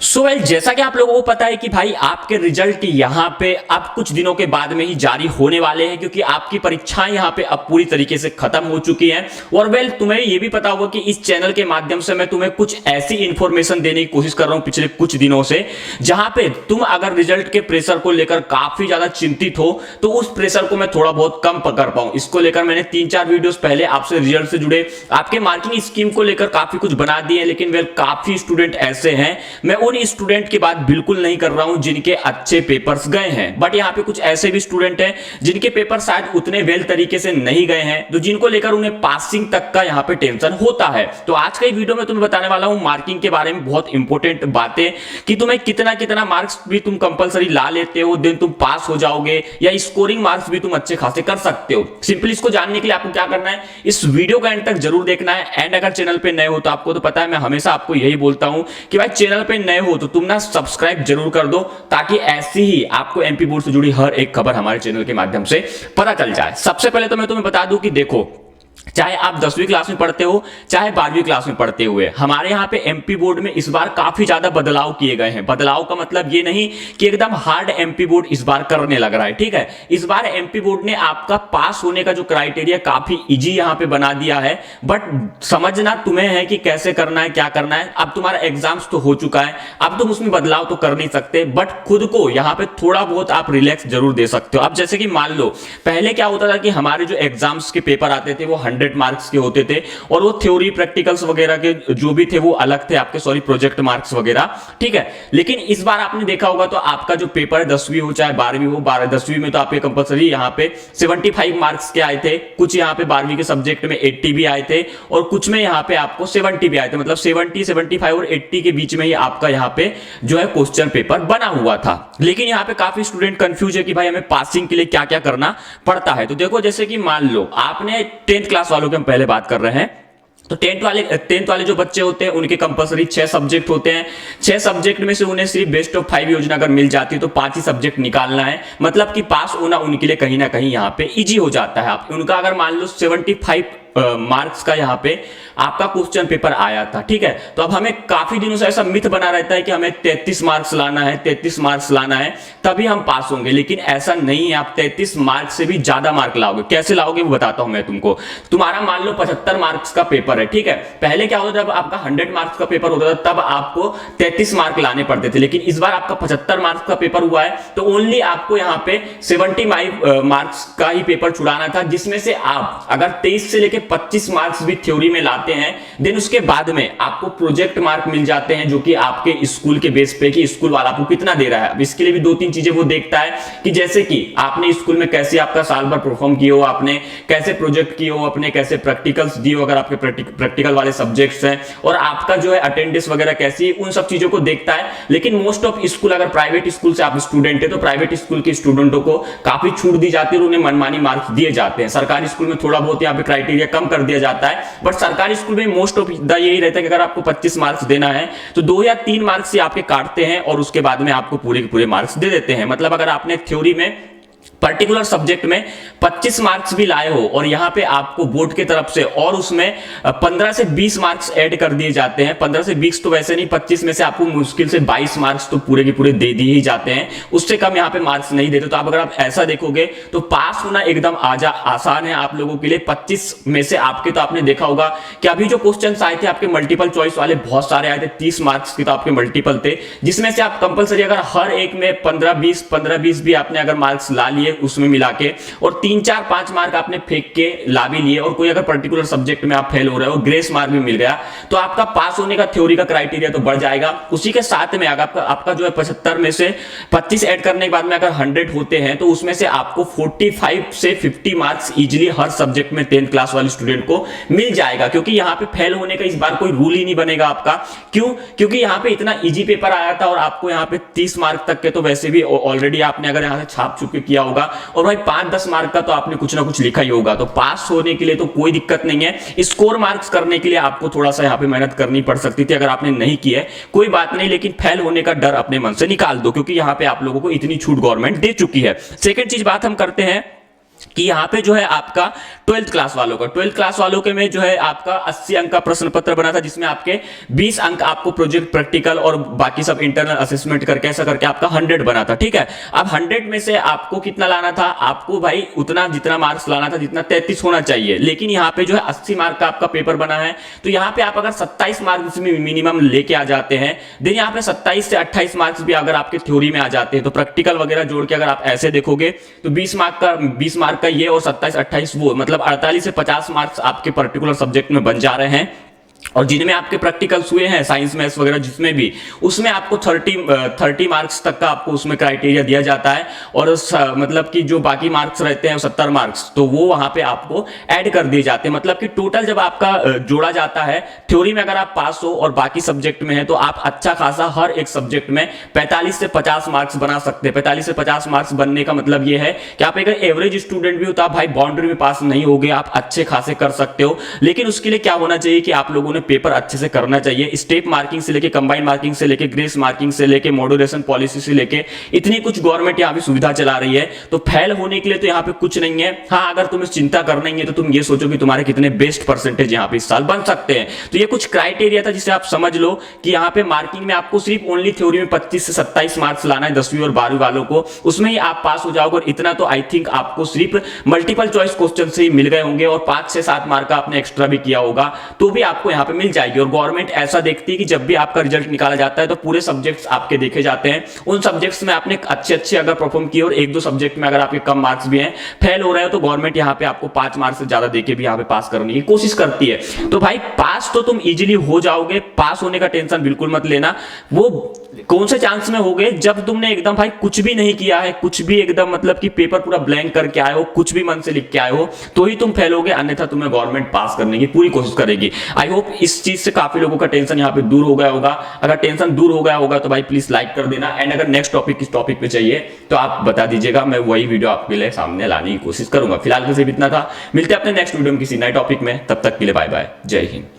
जैसा कि आप लोगों को पता है कि भाई आपके रिजल्ट यहाँ पे अब कुछ दिनों के बाद में ही जारी होने वाले हैं, क्योंकि आपकी परीक्षाएं यहाँ पे अब पूरी तरीके से खत्म हो चुकी हैं। और तुम्हें ये भी पता होगा कि इस चैनल के माध्यम से मैं तुम्हें कुछ ऐसी इंफॉर्मेशन देने की कोशिश कर रहा हूँ पिछले कुछ दिनों से, जहां पे तुम अगर रिजल्ट के प्रेशर को लेकर काफी ज्यादा चिंतित हो तो उस प्रेशर को मैं थोड़ा बहुत कम कर पाऊं। इसको लेकर मैंने 3-4 वीडियोस पहले आपसे रिजल्ट से जुड़े आपके मार्किंग स्कीम को लेकर काफी कुछ बना दिए, लेकिन काफी स्टूडेंट ऐसे हैं, मैं उन स्टूडेंट की बात बिल्कुल नहीं कर रहा हूं जिनके अच्छे पेपर्स गए हैं, बट यहां पे कुछ ऐसे भी स्टूडेंट हैं जिनके पेपर शायद उतने वेल तरीके से नहीं गए हैं, तो जिनको लेकर उन्हें पासिंग तक का यहां पे टेंशन होता है। तो आज का ये वीडियो में तुम्हें बताने वाला हूं मार्किंग के बारे में बहुत इंपॉर्टेंट बातें, कि तुम्हें कितना कितना मार्क्स भी तुम कंपलसरी ला लेते हो देन तुम पास हो जाओगे, या स्कोरिंग मार्क्स भी तुम अच्छे खासे कर सकते हो। सिंपली इसको जानने के लिए आपको क्या करना है, इस वीडियो का एंड तक जरूर देखना है। एंड अगर चैनल पे नए हो तो आपको तो पता है मैं हमेशा आपको यही बोलता हूं कि भाई चैनल पे नए हो तो तुम ना सब्सक्राइब जरूर कर दो, ताकि ऐसी ही आपको एमपी बोर्ड से जुड़ी हर एक खबर हमारे चैनल के माध्यम से पता चल जाए। सबसे पहले तो मैं तुम्हें बता दूं कि देखो, चाहे आप 10वीं क्लास में पढ़ते हो चाहे 12वीं क्लास में पढ़ते हुए, हमारे यहाँ पे एमपी बोर्ड में इस बार काफी ज्यादा बदलाव किए गए हैं। बदलाव का मतलब ये नहीं कि एकदम हार्ड एमपी बोर्ड इस बार करने लग रहा है, ठीक है। इस बार एमपी बोर्ड ने आपका पास होने का जो क्राइटेरिया काफी इजी यहाँ पे बना दिया है, बट समझना तुम्हें है कि कैसे करना है, क्या करना है। अब तुम्हारा एग्जाम्स तो हो चुका है, अब तुम उसमें बदलाव तो कर नहीं सकते, बट खुद को यहाँ पे थोड़ा बहुत आप रिलैक्स जरूर दे सकते हो। अब जैसे कि मान लो पहले क्या होता था कि हमारे जो एग्जाम्स के पेपर आते थे वो 100 मार्क्स के होते थे, और वो थ्योरी प्रैक्टिकल्स वगैरह के जो भी थे वो अलग थे आपके, सॉरी प्रोजेक्ट मार्क्स वगैरह, ठीक है। लेकिन इस बार आपने देखा होगा तो आपका जो पेपर है 10वीं हो चाहे 12वीं हो, 10वीं में तो आपके कंपलसरी यहाँ पे 75 मार्क्स के आए थे, कुछ यहाँ पे 12वीं के सब्जेक्ट में 80 भी आए थे, और कुछ में यहाँ पे आपको 70 भी आए थे। मतलब 70, 75 और 80 के बीच में ही आपका यहाँ पे जो है क्वेश्चन पेपर बना हुआ था। लेकिन यहाँ पे काफी स्टूडेंट कंफ्यूज है कि भाई हमें पासिंग के लिए क्या क्या करना पड़ता है। तो देखो, जैसे कि मान लो आपने 10th क्लास वालों की हम पहले बात कर रहे हैं, तो 10th वाले जो बच्चे होते हैं उनके कंपलसरी 6 सब्जेक्ट होते हैं। 6 सब्जेक्ट में से उन्हें सिर्फ बेस्ट ऑफ 5 योजना अगर मिल जाती है तो 5 ही सब्जेक्ट निकालना है, मतलब कि पास होना उनके लिए कहीं ना कहीं यहाँ पे इजी हो जाता है। आप उनका अगर मान लो 75 मार्क्स का यहाँ पे आपका क्वेश्चन पेपर आया था, ठीक है, तो अब हमें काफी दिनों से ऐसा मिथ बना रहता है कि हमें 33 मार्क्स लाना है, 33 मार्क्स लाना है तभी हम पास होंगे, लेकिन ऐसा नहीं है। आप 33 मार्क्स से भी ज्यादा मार्क लाओगे। कैसे लाओगे वो बताता हूं मैं तुमको। तुम्हारा मान लो 75 मार्क्स का पेपर है, ठीक है। पहले क्या होता था, जब आपका 100 मार्क्स का पेपर होता था तब आपको 33 मार्क लाने पड़ते थे, लेकिन इस बार आपका 75 मार्क्स का पेपर हुआ है तो ओनली आपको यहाँ पे 75 मार्क्स का ही पेपर छुड़ाना था, जिसमें से आप अगर 23 से लेकर 25 मार्क्स भी थ्योरी में लाते हैं, देन उसके बाद में आपको प्रोजेक्ट मार्क मिल जाते हैं, जो कि आपके स्कूल के बेस पे कि स्कूल वाला आपको कितना दे रहा है। अब इसके लिए भी 2-3 चीजें वो देखता है, कि जैसे कि आपने स्कूल में कैसे आपका साल भर परफॉर्म किए हो, आपने कैसे प्रोजेक्ट किए हो, अपने कैसे प्रैक्टिकल्स दिए हो अगर आपके प्रैक्टिकल वाले सब्जेक्ट्स हैं, और आपका जो है अटेंडेंस वगैरह कैसी, उन सब चीजों को देखता है। लेकिन मोस्ट ऑफ स्कूल, अगर प्राइवेट स्कूल से आप स्टूडेंट है तो प्राइवेट स्कूल के स्टूडेंटों को काफी छूट दी जाती है और उन्हें मनमानी मार्क्स दिए जाते हैं। सरकारी स्कूल में थोड़ा बहुत यहाँ पे क्राइटेरिया कम कर दिया जाता है, बट सरकारी स्कूल में मोस्ट ऑफ द यही रहता है कि अगर आपको 25 मार्क्स देना है तो 2 या 3 मार्क्स से आपके काटते हैं और उसके बाद में आपको पूरे के पूरे मार्क्स दे देते हैं। मतलब अगर आपने थ्योरी में पर्टिकुलर सब्जेक्ट में 25 मार्क्स भी लाए हो और यहां पे आपको बोर्ड की तरफ से और उसमें 15 से 20 मार्क्स ऐड कर दिए जाते हैं। 15 से 20 तो वैसे नहीं, 25 में से आपको मुश्किल से 22 मार्क्स तो पूरे के पूरे दे दिए ही जाते हैं, उससे कम यहां पे मार्क्स नहीं देते। तो आप अगर आप ऐसा देखोगे तो पास होना एकदम आसान है आप लोगों के लिए। 25 में से आपके, तो आपने देखा होगा कि अभी जो क्वेश्चन आए थे आपके मल्टीपल चॉइस वाले बहुत सारे आए थे, 30 मार्क्स के तो आपके मल्टीपल थे, जिसमें से आप कंपलसरी अगर हर एक में 15-20 भी आपने अगर मार्क्स ला लिए उसमें मिला के, और 3-4-5 मार्क आपने फेंक के ला भी लिए, और कोई अगर पर्टिकुलर सब्जेक्ट में आप फेल हो रहे हो, ग्रेस मार्क भी मिल गया, तो आपका पास होने का थ्योरी का क्राइटेरिया तो बढ़ जाएगा। उसी के साथ में अगर आपका जो है 75 में से 25 ऐड करने के बाद में अगर 100 होते हैं तो उसमें से आपको 45 से 50 मार्क्स इजीली हर सब्जेक्ट में 10th क्लास वाले स्टूडेंट को मिल जाएगा, क्योंकि यहां पे फेल होने का इस बार कोई रूल ही नहीं बनेगा आपका। क्यों? क्योंकि यहां पे इतना इजी पेपर आया था और आपको यहां पे 30 मार्क तक के तो वैसे भी ऑलरेडी आपने अगर यहां से छाप चुके किया होगा, और भाई 5-10 मार्क का तो आपने कुछ ना कुछ लिखा ही होगा, तो पास होने के लिए तो कोई दिक्कत नहीं है। स्कोर मार्क्स करने के लिए आपको थोड़ा सा यहाँ पे मेहनत करनी पड़ सकती थी, अगर आपने नहीं की है कोई बात नहीं, लेकिन फेल होने का डर अपने मन से निकाल दो, क्योंकि यहाँ पे आप लोगों को इतनी छूट गवर्नमेंट दे चुकी है। सेकंड चीज बात हम करते हैं कि यहाँ पे जो है आपका 12th क्लास वालों के में जो है आपका 80 अंक का प्रश्न पत्र बना था, जिसमें आपके 20 अंक आपको प्रोजेक्ट प्रैक्टिकल और बाकी सब इंटरनल असेसमेंट करके ऐसा करके आपका 100 बना था। ठीक है, अब 100 में से आपको कितना लाना था, आपको भाई उतना जितना मार्क्स लाना था जितना 33 होना चाहिए, लेकिन यहाँ पे जो है 80 मार्क का आपका पेपर बना है। तो यहाँ पे आप अगर 27 मार्क्स में मिनिमम लेके आ जाते हैं, देन यहाँ पे 27 से 28 मार्क्स भी अगर आपके थ्योरी में आ जाते हैं, तो प्रैक्टिकल वगैरह जोड़ के अगर आप ऐसे देखोगे तो 20 मार्क का ये और 27 28 वो, मतलब 48 से 50 मार्क्स आपके पर्टिकुलर सब्जेक्ट में बन जा रहे हैं। और जिनमें आपके प्रैक्टिकल्स हुए हैं साइंस मैथ्स वगैरह जिसमें भी, उसमें आपको 30 मार्क्स तक का आपको उसमें क्राइटेरिया दिया जाता है, और मतलब कि जो बाकी मार्क्स रहते हैं 70 मार्क्स, तो वो वहां पे आपको ऐड कर दिए जाते हैं। मतलब कि टोटल जब आपका जोड़ा जाता है, थ्योरी में अगर आप पास हो और बाकी सब्जेक्ट में है, तो आप अच्छा खासा हर एक सब्जेक्ट में 45 से 50 मार्क्स बना सकते हैं। 45 से 50 मार्क्स बनने का मतलब ये है कि आप अगर एवरेज स्टूडेंट भी हो तो आप भाई बाउंड्री में पास नहीं होगे, आप अच्छे खासे कर सकते हो। लेकिन उसके लिए क्या होना चाहिए कि आप लोगों ने पेपर अच्छे से करना चाहिए। स्टेप मार्किंग से लेके, कंबाइंड मार्किंग से लेके, ग्रेस मार्किंग से लेके, मॉड्यूलेशन पॉलिसी से लेके, इतनी कुछ गवर्नमेंट यहाँ पे सुविधा चला रही है। तो फेल होने के लिए तो यहाँ पे कुछ नहीं है। हाँ, अगर तुम्हें चिंता करना ही है तो तुम ये सोचो कि तुम्हारे कितने बेस्ट परसेंटेज यहाँ पे इस साल बन सकते हैं। तो ये कुछ क्राइटेरिया था जिसे आप समझ लो कि यहाँ पे मार्किंग में आपको सिर्फ ओनली थ्योरी में 25 से 27 मार्क्स लाना है 10वीं और 12वीं वालों को, उसमें ही आप पास हो जाओगे। और इतना तो आई थिंक आपको सिर्फ मल्टीपल चॉइस क्वेश्चन से ही मिल गए होंगे, और 5 से 7 मार्क का आपने एक्स्ट्रा भी किया होगा तो भी आपको यहाँ पे मिल जाएगी। और गवर्नमेंट ऐसा देखती है कि जब भी आपका रिजल्ट निकाला जाता है तो पूरे सब्जेक्ट्स आपके देखे जाते हैं। उन सब्जेक्ट्स में आपने अच्छे अगर परफॉर्म किए और 1-2 सब्जेक्ट में अगर आपके कम मार्क्स भी हैं, फेल हो रहे हो, तो गवर्नमेंट यहाँ पे आपको 5 मार्क्स से ज्यादा देके भी यहाँ पे पास करने की कोशिश करती है। तो भाई पास तो तुम इजीली हो जाओगे, पास होने का टेंशन बिल्कुल मत लेना। वो कौन से चांस में होगे जब तुमने एकदम भाई कुछ भी नहीं किया है, कुछ भी एकदम मतलब कि पेपर पूरा ब्लैंक करके आए हो, कुछ भी मन से लिख के आए हो, तो ही तुम फेल होगे, अन्यथा तुम्हें गवर्नमेंट पास करने की पूरी कोशिश करेगी। आई होप इस चीज से काफी लोगों का टेंशन यहाँ पे दूर हो गया होगा। अगर टेंशन दूर हो गया होगा तो भाई प्लीज लाइक कर देना, एंड अगर नेक्स्ट टॉपिक किस टॉपिक पे चाहिए तो आप बता दीजिएगा, मैं वही वीडियो आपके लिए सामने लाने की कोशिश करूंगा। फिलहाल के सिर्फ इतना था, मिलते हैं अपने नेक्स्ट वीडियो में किसी नए टॉपिक में, तब तक के लिए बाय बाय, जय हिंद।